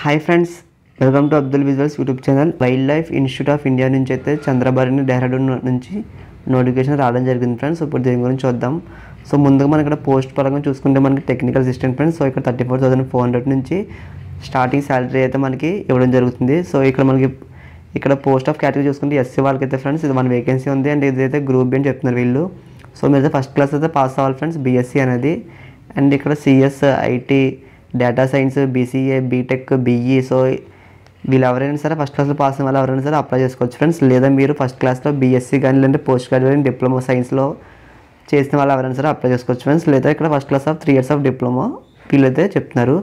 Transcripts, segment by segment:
Hi friends, welcome to Abdul visuals YouTube channel. Wild life institute of India నుంచి అయితే చంద్రబారిని డెహ్రాడూన్ నుంచి notification రావడం జరిగింది ఫ్రెండ్స్. ఇప్పుడు దీని గురించి చూద్దాం. సో ముందుగా మనం ఇక్కడ పోస్ట్ పరంగా చూసుకుంటే మనకి టెక్నికల్ అసిస్టెంట్ ఫ్రెండ్స్. సో ఇక్కడ 34,400 నుంచి స్టార్టింగ్ శాలరీ అయితే మనకి ఇవ్వడం జరుగుతుంది. సో ఇక్కడ మనకి ఇక్కడ పోస్ట్ ఆఫ్ కేటగిరీ చూసుకుంటే ఎస్సీ వాళ్ళకి అయితే ఫ్రెండ్స్ ఇది 1 వేకెన్సీ ఉంది. అండ్ ఇదైతే గ్రూప్ బి అని చెప్తున్నారు వీళ్ళు. సో మీరు ఫస్ట్ క్లాస్ అయితే పాస్ అవ్వాలి ఫ్రెండ్స్, బీఎస్సీ అనేది. అండ్ ఇక్కడ CS, IT, data science, BCA, BTech, BE. So వీళ్ళు ఎవరైనా సరే ఫస్ట్ క్లాస్లో పాస్ అయిన వాళ్ళు ఎవరైనా సరే అప్లై చేసుకోవచ్చు ఫ్రెండ్స్. లేదా మీరు ఫస్ట్ క్లాస్లో బీఎస్సీ కానీ లేదంటే పోస్ట్ గ్రాడ్యుయేట్ డిప్లొమా సైన్స్లో చేసిన వాళ్ళు ఎవరైనా సరే అప్లై చేసుకోవచ్చు ఫ్రెండ్స్. లేదా ఇక్కడ first class of 3 years of diploma వీళ్ళైతే చెప్తున్నారు.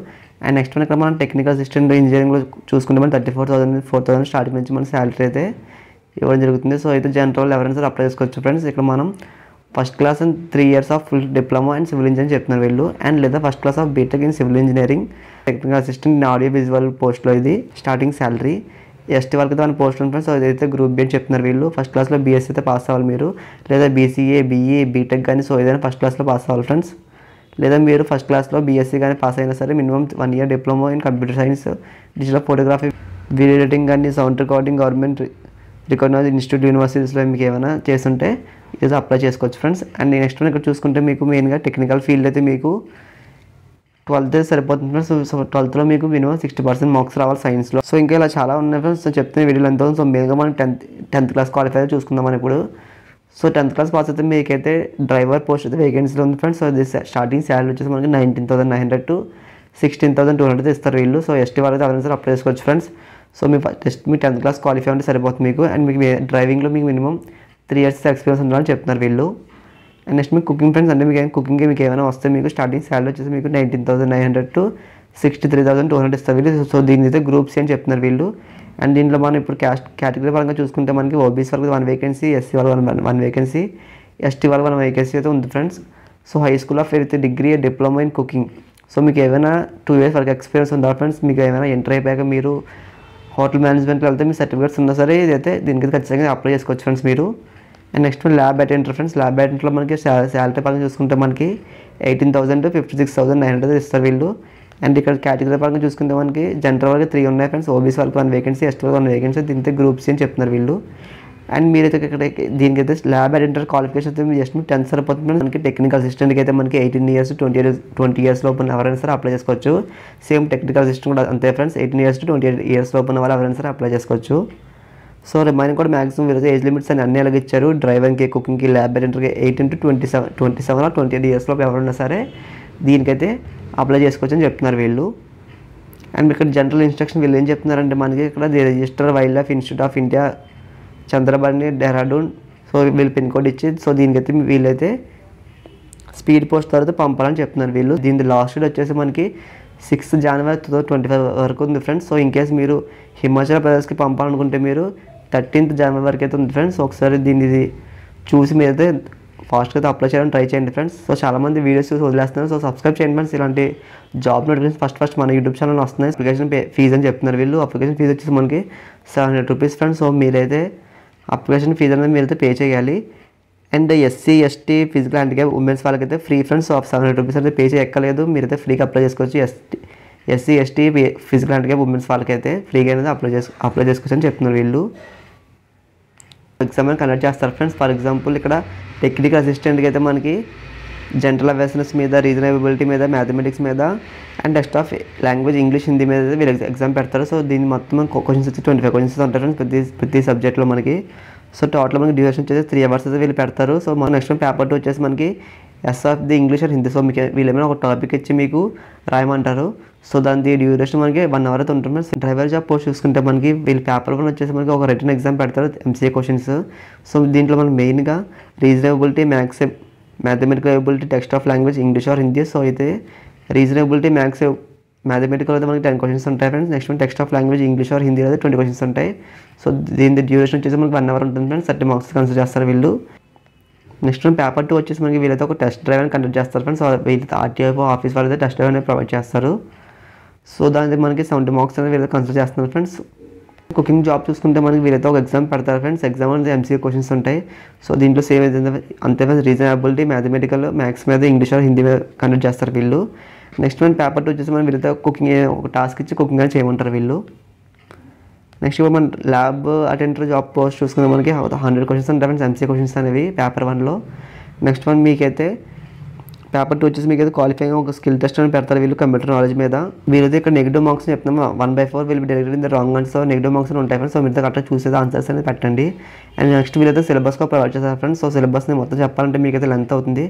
అండ్ నెక్స్ట్ వన్ ఇక్కడ మనం టెక్నికల్ అసిస్టెంట్ ఇంజనీరింగ్లో చూసుకుంటే మనం 34,000 4,000 స్టార్టింగ్ నుంచి మన శాలరీ అయితే ఇవ్వడం జరుగుతుంది. సో అయితే జనరల్ ఎవరైనా సరే అప్లై చేసుకోవచ్చు ఫ్రెండ్స్. ఇక్కడ మనం first class and 3 years of full diploma and civil engineering చెప్తున్నారు వీళ్ళు. అండ్ లేదా first class of BTech in civil engineering, technical assistant in audio visual పోస్ట్లో ఇది స్టార్టింగ్ శాలరీ. ఎస్టీ వాళ్ళకి అయితే 1 పోస్ట్ ఉంది ఫ్రెండ్స్. సో ఇదైతే గ్రూప్ బి అని చెప్తున్నారు వీళ్ళు. ఫస్ట్ క్లాస్లో బీఎస్సీ అయితే పాస్ అవ్వాలి మీరు, లేదా బీసీఏ, బీఈ, బీటెక్ కానీ సో ఏదైనా ఫస్ట్ క్లాస్లో పాస్ అవ్వాలి ఫ్రెండ్స్. లేదా మీరు ఫస్ట్ క్లాస్లో బీఎస్సీ కానీ పాస్ అయినా సరే minimum 1 year diploma in computer science, digital photography, video editing కానీ sound recording government recognised institute యూనివర్సిటీస్లో మీకు ఏమైనా చేస్తుంటే ఇది అప్లై చేసుకోవచ్చు ఫ్రెండ్స్. అండ్ నెక్స్ట్ ఇక్కడ చూసుకుంటే మీకు మెయిన్గా టెక్నికల్ ఫీల్డ్ అయితే మీకు 12th సరిపోతుంది ఫ్రెండ్స్. సో 12thలో మీకు మినిమం 60% మార్క్స్ రావాలి సైన్స్లో. సో ఇంకా ఇలా చాలా ఉన్నాయి ఫ్రెండ్స్. సో చెప్తున్న వీడియోలో ఎంతో. సో మెయిన్గా మనం 10th క్లాస్ క్వాలిఫై చూసుకుందాం మనం ఇప్పుడు. సో 10th క్లాస్ పాస్ అయితే మీకైతే డ్రైవర్ పోస్ట్ అయితే వేకెన్సీలో ఉంది ఫ్రెండ్స్. సో ఇది స్టార్టింగ్ శాలరీ వచ్చేసి మనకి 19,900 to 16,200 ఇస్తారు వీళ్ళు. సో ఎస్టీ వాళ్ళైతే ఎవరైనా సరే అప్లై చేసుకోవచ్చు ఫ్రెండ్స్. సో మీ 10th క్లాస్ క్వాలిఫై ఉంటే సరిపోతుంది మీకు. అండ్ మీకు డ్రైవింగ్లో మీకు మినిమం 3 years ఎక్స్పీరియన్స్ ఉండాలని చెప్తున్నారు వీళ్ళు. అండ్ నెక్స్ట్ మీకు కుకింగ్ ఫ్రెండ్స్ అంటే మీకు ఏమైనా వస్తే మీకు స్టార్టింగ్ శాలరీ వచ్చేసి మీకు 19,900 to 63,200 ఇస్తారు వీళ్ళు. సో దీని అయితే గ్రూప్ సి అని చెప్తున్నారు వీళ్ళు. అండ్ దీంట్లో మనం ఇప్పుడు కేటగిరీ పరంగా చూసుకుంటే మనకి ఓబీసీ వాళ్ళకి 1 వేకెన్సీ, ఎస్సీ వాళ్ళకి 1 వేకెన్సీ, ఎస్టీ వాళ్ళకి 1 వేకెన్సీ అయితే ఉంది friends. So high school of with degree diploma in cooking. So మీకు ఏమైనా 2 years వరకు ఎక్స్పీరియన్స్ ఉందా ఫ్రెండ్స్. మీకు ఏమైనా ఎంటర్ అయిపోయాక మీరు హోటల్ మేనేజ్మెంట్లో వెళ్తే మీ సర్టిఫికేట్స్ ఉన్నా సరే ఇదైతే దీనికి ఖచ్చితంగా అప్లై చేసుకోవచ్చు ఫ్రెండ్స్ మీరు. And next lab attender friends. Lab అటెండర్లో మనకి శాలరీ పరంగా చూసుకుంటే మనకి 18,000 to 56,900 ఇస్తారు వీళ్ళు. అండ్ ఇక్కడ కేటగిరీ పరంగా చూసుకుంటే మనకి జనరల్ వాళ్ళకి 3 ఉన్నాయి ఫ్రెండ్స్. ఓబీసీ వాళ్ళకి 1 వేకెన్సీ, ఎస్టీ వాళ్ళకి 1 వేకెన్సీ, దీంతో గ్రూప్ సి అని చెప్తున్నారు వీళ్ళు. అండ్ మీరైతే ఇక్కడ దీనికైతే ల్యాబ్ అటెండర్ క్వాలిఫికేషన్ అయితే జస్ట్ 10th సరిపోతుంది. మనకి టెక్నికల్ అసిస్టెంట్కి అయితే మనకి 18 years to 20 years లోపు ఎవరైనా సరే అప్లై చేసుకోవచ్చు. సేమ్ టెక్నికల్ అసిస్టెంట్ కూడా అంతే ఫ్రెండ్స్, 18 years to 28 years లోపు ఉన్న వాళ్ళు ఎవరైనా సరే అప్లై చేసుకోవచ్చు. సో రిమైనింగ్ కూడా మాక్సిమం వీళ్ళైతే ఏజ్ లిమిట్స్ అన్ని అలాగే ఇచ్చారు. డ్రైవర్కి, కుకింగ్కి, ల్యాబ్ అటెండర్కి 18 to 27 or 28 years లోపు ఎవరైనా సరే దీనికైతే అప్లై చేసుకోవచ్చు అని చెప్తున్నారు వీళ్ళు. అండ్ ఇక్కడ జనరల్ ఇన్స్ట్రక్షన్ వీళ్ళు ఏం చెప్తున్నారంటే మనకి ఇక్కడ the register wild life institute of India Chandrabani Dehradun. So వీళ్ళు పిన్ కోడ్ ఇచ్చి సో దీనికైతే వీళ్ళైతే స్పీడ్ పోస్ట్ తర్వాత పంపాలని చెప్తున్నారు వీళ్ళు. దీని లాస్ట్ డేట్ వచ్చేసి మనకి 6th January 2025 వరకు ఉంది ఫ్రెండ్స్. సో ఇన్ కేస్ మీరు హిమాచల్ ప్రదేశ్కి పంపాలనుకుంటే మీరు 13th January వరకు అయితే ఉంది ఫ్రెండ్స్. ఒకసారి దీన్ని చూసి మీరైతే ఫాస్ట్గా అయితే అప్లై చేయడానికి ట్రై చేయండి ఫ్రెండ్స్. సో చాలామంది వీడియోస్ చూసి వదిలేస్తున్నారు. సో సబ్స్క్రైబ్ చేయండి ఫ్రెండ్స్. ఇలాంటి జాబ్ నోటిఫికేషన్ ఫస్ట్ మన యూట్యూబ్ ఛానల్ వస్తున్నాయి. అప్లికేషన్ ఫీజు అని చెప్తున్నారు వీళ్ళు. అప్లికేషన్ ఫీజు వచ్చేసి మనకి 700 rupees ఫ్రెండ్స్. సో మీరైతే అప్లికేషన్ ఫీజు అనేది మీరైతే పే చేయాలి. And SC, ST, physical handicap women's వాళ్ళకైతే ఫ్రీ ఫ్రెండ్స్. సో 700 rupees అయితే పే చేయక్కర్లేదు, మీరైతే ఫ్రీగా అప్లై చేసుకోవచ్చు. SC, ST, physical handicap women's వాళ్ళకైతే ఫ్రీగా అనేది అప్లై చేసుకోవచ్చు అని చెప్తున్నారు వీళ్ళు. ఎగ్జామ్ కండక్ట్ చేస్తారు ఫ్రెండ్స్. ఫర్ ఎగ్జాంపుల్ ఇక్కడ టెక్నికల్ అసిస్టెంట్కి అయితే మనకి జనరల్ అవేర్నెస్ మీద, రీజనబిలిటీ మీద, మ్యాథమెటిక్స్ మీద and test of language English, Hindi మీద వీళ్ళు ఎగ్జామ్ పెడతారు. సో దీన్ని మొత్తం క్వశ్చన్స్ వచ్చి 25 questions ఉంటాయి ఫ్రెండ్స్ ప్రతి సబ్జెక్ట్లో మనకి. సో టోటల్ మనకి డ్యూరేషన్ వచ్చేసి 3 hours అయితే వీళ్ళు పెడతారు. సో మన నెక్స్ట్ పేపర్ 2 వచ్చేసి మనకి as of the English and Hindi. So మీకు వీళ్ళు ఏమైనా ఒక టాపిక్ ఇచ్చి మీకు రాయమంటారు. సో దాని డ్యూరేషన్ మనకి 1 hour అయితే ఉంటుంది. డ్రైవర్ జాబ్ పోస్ట్ చూసుకుంటే మనకి వీళ్ళు పేపర్ 1 వచ్చేసి మనకి ఒక రిటర్న్ ఎగ్జామ్ పెడతారు, MCA క్వశ్చన్స్. సో దీంట్లో మనకి మెయిన్గా reasonability, mathematical ability, text of language English or Hindi. So అయితే రీజనబిలిటీ, మ్యాథమెటికల్ అయితే మనకి 10 questions ఉంటాయి friends. Next text of language English or Hindi అయితే 20 questions ఉంటాయి. సో దీని డ్యూరేషన్ వచ్చేసి మనకి 1 hour ఉంటుంది ఫ్రెండ్స్. 30 marks కన్సిడర్ చేస్తారు వీళ్ళు. నెక్స్ట్ పేపర్ 2 వచ్చేసి మనకి వీళ్ళైతే ఒక టెస్ట్ డ్రైవ్ అని కండక్ట్ చేస్తారు ఫ్రెండ్స్. వీళ్ళైతే ఆర్టీఓ ఆఫీస్ వాళ్ళైతే టెస్ట్ డ్రైవ్ అనేది ప్రొవైడ్ చేస్తారు. సో దానికి మనకి 70 marks అనేది వీళ్ళైతే కన్సిడర్ చేస్తున్నారు ఫ్రెండ్స్. కుకింగ్ జాబ్ చూసుకుంటే మనకి వీళ్ళైతే ఒక ఎగ్జామ్ పెడతారు ఫ్రెండ్స్. ఎగ్జామ్ అనేది MCA క్వశ్చన్స్ ఉంటాయి. సో దీంట్లో సేమ్ అంతే రీజనబిలిటీ, మ్యాథమెటికల్, మ్యాథ్స్ మీద, ఇంగ్లీష్ ఆర్ హిందీ మీద కండక్ట్ చేస్తారు వీళ్ళు. నెక్స్ట్ మన పేపర్ 2 వచ్చేసి మనం వీళ్ళతో కుకింగ్ ఒక టాస్క్ ఇచ్చి కుకింగ్ అని చేయమంటారు వీళ్ళు. నెక్స్ట్ మన ల్యాబ్ అటెండర్ జాబ్ పోస్ట్ చూసుకుంటే మనకి 100 క్వశ్చన్స్ ఉంటాయి ఫ్రెండ్స్, ఎంసీ క్వశ్చన్స్ అనేవి పేపర్ 1లో. నెక్స్ట్ వన్ మీకైతే పేపర్ 2 వచ్చేసి మీకైతే క్వాలిఫైయింగ్ ఒక స్కిల్ టెస్ట్ అని పెడతారు వీళ్ళు కంప్యూటర్ నాలెడ్జ్ మీద. వీళ్ళైతే ఇక్కడ నెగిటివ్ మార్క్స్ చెప్తున్నాము 1/4 will be delivery in the wrong answer. Negative marks ఉంటాయి ఫ్రెండ్స్. సో మీరు కరెక్ట్గా చూసేది ఆన్సర్స్ అనేది పెట్టండి. అండ్ నెక్స్ట్ వీళ్ళైతే సిలబస్గా ప్రొవైడ్ చేస్తారు ఫ్రెండ్స్. సో సిలబస్ని మొత్తం చెప్పాలంటే మీకైతే లెంత్ అవుతుంది.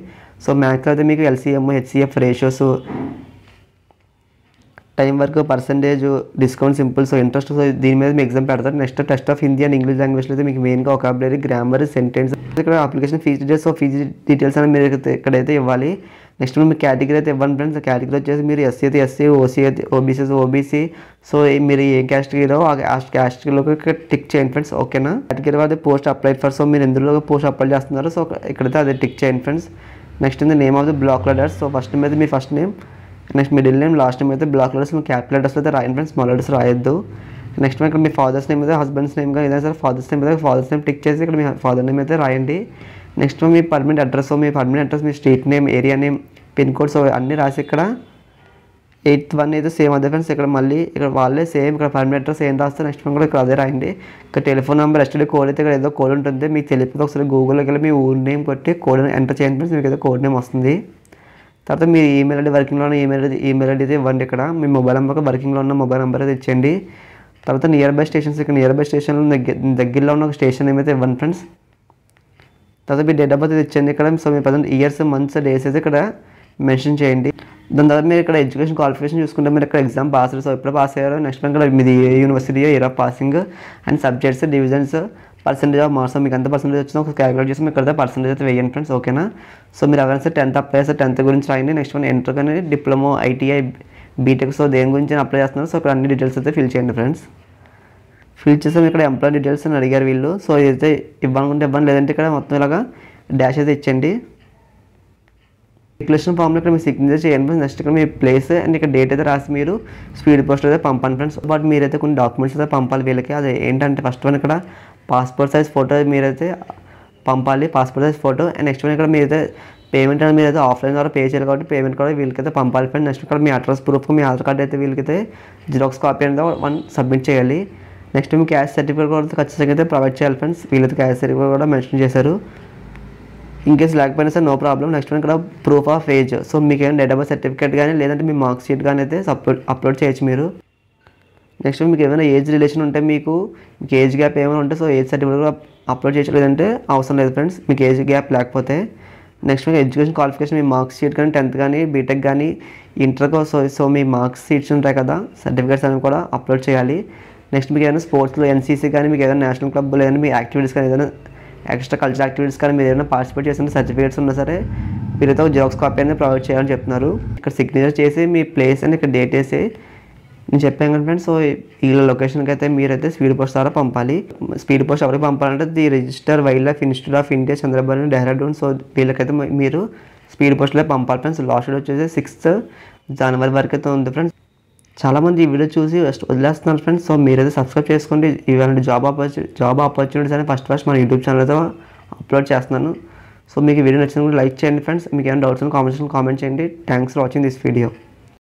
సో మ్యాథ్స్లో అయితే మీకు LCM, HCF, ratios, time work, percentage, discount, simple, so interest, so దీని మీద మీ ఎగ్జామ్ పెడతారు. Next test of Hindi and English లాంగ్వేజ్లో అయితే మీకు మెయిన్గా వొకాబులరీ, గ్రామర్, సెంటెన్స్, ఇక్కడ application fee details. So fee details అనేది మీరు ఇక్కడైతే ఇవ్వాలి. నెక్స్ట్ మీ కేటగిరీ అయితే ఇవ్వండి ఫ్రెండ్స్. కేటగిరీ వచ్చేసి మీరు ఎస్సీ అయితే ఎస్సీ, ఓసీ అయితే ఓబీసీ. సో మీరు ఏ కేటగిరీలో ఆ కేటగిరీలోకి టిక్ చేయండి ఫ్రెండ్స్, ఓకేనా. కేటగిరీ అది పోస్ట్ అప్లైడ్ ఫర్, సో మీరు ఎందులో పోస్ట్ అప్లై చేస్తున్నారు సో ఇక్కడైతే అది టిక్ చేయండి ఫ్రెండ్స్. నెక్స్ట్ ఉంది name of the block letters. So first name అయితే మీ first name, next middle name, last name అయితే బ్లాక్ లెటర్స్, మీ క్యాపిటల్ లెటర్స్ అయితే రాయండి ఫ్రెండ్స్, స్మాల్ లెటర్స్ రాయొద్దు. నెక్స్ట్ ఇక్కడ మీ ఫాదర్స్ నేమ్ అయితే హస్బెండ్స్ నేమ్గా ఏదైనా సరే ఫాదర్స్ నేమ్ అయితే ఫాదర్స్ నేమ్ టిక్ చేసి ఇక్కడ మీ ఫాదర్ నేమ్ అయితే రాయండి. నెక్స్ట్ మీ పర్మనెంట్ అడ్రస్, మీ పర్మనెంట్ అడ్రస్, మీ street name, area name, pin code, so అన్నీ రాసి ఇక్కడ 8th 1 అయితే సేమ్ అదే ఫ్రెండ్స్. ఇక్కడ మళ్ళీ ఇక్కడ వాళ్ళే సేమ్ ఇక్కడ పర్మనెంట్ అడ్రస్ ఏం రాస్తే నెక్స్ట్ కూడా ఇక్కడ అదే రాయండి. ఇక్కడ టెలిఫోన్ నెంబర్, ఎస్టీడీ కోడ్ అయితే ఇక్కడ ఏదో కోడ్ ఉంటుంది, మీకు తెలియకపోతే ఒకసారి గూగుల్లోకి వెళ్ళి మీ ఊరి నేమ్ కొట్టి కోడ్ ఎంటర్ చేయండి ఫ్రెండ్స్, మీకు ఏదో కోడ్ నేమ్ వస్తుంది. తర్వాత మీ ఈమెయిల్ ఐడి వర్కింగ్లో ఉన్న ఈమెయిల్ ఐడి అయితే ఇవ్వండి. ఇక్కడ మీ మొబైల్ నెంబర్ వర్కింగ్లో ఉన్న మొబైల్ నెంబర్ అయితే ఇచ్చేయండి. తర్వాత నియర్ బై స్టేషన్స్, ఇక్కడ నియర్ బై స్టేషన్లో దగ్గరలో ఉన్న ఒక స్టేషన్ ఏమైతే ఇవ్వండి ఫ్రెండ్స్. తర్వాత మీ డేట్ ఆఫ్ బర్త్ ఇచ్చేయండి ఇక్కడ. సో మీ ప్రజెంట్ ఇయర్స్, మంత్స్, డేస్ అయితే ఇక్కడ మెన్షన్ చేయండి. దాని తర్వాత మీరు ఇక్కడ ఎడ్యుకేషన్ క్వాలిఫికేషన్ చూసుకుంటే మీరు ఇక్కడ ఎగ్జామ్ పాస్ అయ్యారు, సో ఎప్పుడు పాస్ అయ్యారో, నెక్స్ట్ ఇక్కడ మీది ఏ university, year of passing, and subjects, divisions, percentage of marks, మీకు ఎంత పర్సెంటేజ్ వచ్చినా ఒక క్యాలిక్యులేట్ చేసి మీకు ఇక్కడ పర్సెంటేజ్ అయితే వేయండి ఫ్రెండ్స్, ఓకేనా. సో మీరు ఎవరైనా సరే 10th అప్లై చేస్తే 10th గురించి రాయండి. నెక్స్ట్ వన్ ఇంటర్ కానీ డిప్లొమా, ఐటీఐ, బీటెక్, సో దేని గురించి అప్లై చేస్తున్నారు సో ఇక్కడ అన్ని డీటెయిల్స్ అయితే ఫిల్ చేయండి ఫ్రెండ్స్. ఫిల్ చేస్తే ఇక్కడ ఎంప్లాయ్ డీటెయిల్స్ అని అడిగారు వీళ్ళు, సో ఇదైతే ఇవ్వనుకుంటే ఇవ్వండి, లేదంటే ఇక్కడ మొత్తం ఇలాగా డాష్ అయితే ఇచ్చండి. డిక్లరేషన్ ఫామ్లో ఇక్కడ మీరు సిగ్నేచర్ చేయండి ఫ్రెండ్స్. నెక్స్ట్ ఇక్కడ మీ ప్లేస్ అండ్ ఇక్కడ డేట్ అయితే రాసి మీరు స్పీడ్ పోస్ట్ అయితే పంపండి ఫ్రెండ్స్. బట్ మీరైతే కొన్ని డాక్యుమెంట్స్ అయితే పంపాలి వీళ్ళకి. అది ఏంటంటే ఫస్ట్ వన్ ఇక్కడ పాస్పోర్ట్ సైజ్ ఫోటో మీరైతే పంపాలి, passport size photo. And next one ఇక్కడ మీరైతే పేమెంట్ అనేది మీరైతే ఆఫ్లైన్ ద్వారా పే చేయాలి కాబట్టి పేమెంట్ కూడా వీళ్ళకైతే పంపాలి ఫ్రెండ్స్. నెక్స్ట్ ఇక్కడ మీ అడ్రస్ ప్రూఫ్, మీ ఆధార్ కార్డ్ అయితే వీళ్ళకైతే జిరాక్స్ కాపీ అనేది 1 సబ్మిట్ చేయాలి. నెక్స్ట్ మీ క్యాష్ సర్టిఫికేట్ కూడా ఖచ్చితంగా అయితే ప్రొవైడ్ చేయాలి ఫ్రెండ్స్. వీళ్ళైతే క్యాష్ సర్టిఫికేట్ కూడా మెన్షన్ చేశారు. ఇన్కేస్ లేకపోయినా సార్ నో ప్రాబ్లం. నెక్స్ట్ ఇక్కడ ప్రూఫ్ ఆఫ్ ఏజ్, సో మీకు ఏమైనా డేట్ ఆఫ్ బర్త్ సర్టిఫికేట్ కానీ లేదంటే మీ మార్క్ షీట్ కానీ అయితే అప్లోడ్ చేయొచ్చు మీరు. నెక్స్ట్ మీకు ఏమైనా ఏజ్ రిలేషన్ ఉంటే మీకు ఏజ్ గ్యాప్ ఏమైనా ఉంటే సో ఏజ్ సర్టిఫికేట్ కూడా అప్లోడ్ చేయొచ్చు, లేదంటే అవసరం లేదు ఫ్రెండ్స్ మీకు ఏజ్ గ్యాప్ లేకపోతే. నెక్స్ట్ మీకు ఎడ్యుకేషన్ క్వాలిఫికేషన్, మీ మార్క్స్ షీట్ కానీ 10th కానీ బీటెక్ కానీ ఇంటర్కో సో మీ మార్క్స్ షీట్స్ ఉంటాయి కదా సర్టిఫికేట్స్ అనేవి కూడా అప్లోడ్ చేయాలి. నెక్స్ట్ మీకు ఏదైనా స్పోర్ట్స్లో ఎన్సీసీ కానీ మీకు ఏదైనా నేషనల్ క్లబ్ లేదంటే మీ యాక్టివిటీస్ కానీ ఏదైనా ఎక్స్ట్రా కల్చరల్ యాక్టివిటీస్ కానీ మీరు ఏదైనా పార్టిసిపేట్ చేసిన సర్టిఫికేట్స్ ఉన్నా సరే మీరైతే ఒక జిరాక్స్ కాపీ అనేది ప్రొవైడ్ చేయాలని చెప్తున్నారు. ఇక్కడ సిగ్నేచర్ చేసి మీ ప్లేస్ అని ఇక్కడ డేట్ వేసి నేను చెప్పాను కదా ఫ్రెండ్స్. సో ఈ లొకేషన్కి అయితే మీరైతే స్పీడ్ పోస్ట్ ద్వారా పంపాలి. స్పీడ్ పోస్ట్ ఎవరికి పంపాలంటే the register wild life institute of India Chandrababu Dehradun, so వీళ్ళకైతే మీరు స్పీడ్ పోస్ట్లో పంపాలి ఫ్రెండ్స్. లాస్ట్ డేట్ వచ్చేసి 6th జనవరి వరకు అయితే ఉంది ఫ్రెండ్స్. చాలామంది ఈ వీడియో చూసి వదిలేస్తున్నారు ఫ్రెండ్స్. సో మీరైతే సబ్స్క్రైబ్ చేసుకోండి. ఇవాళ జాబ్ ఆపర్చునిటీస్ అని ఫస్ట్ మన యూట్యూబ్ ఛానల్ అయితే అప్లోడ్ చేస్తున్నాను. సో మీకు ఈ వీడియో నచ్చినప్పుడు లైక్ చేయండి ఫ్రెండ్స్. మీకు ఏమైనా డౌట్స్ కామెంట్ చేయండి. Thanks for watching this video.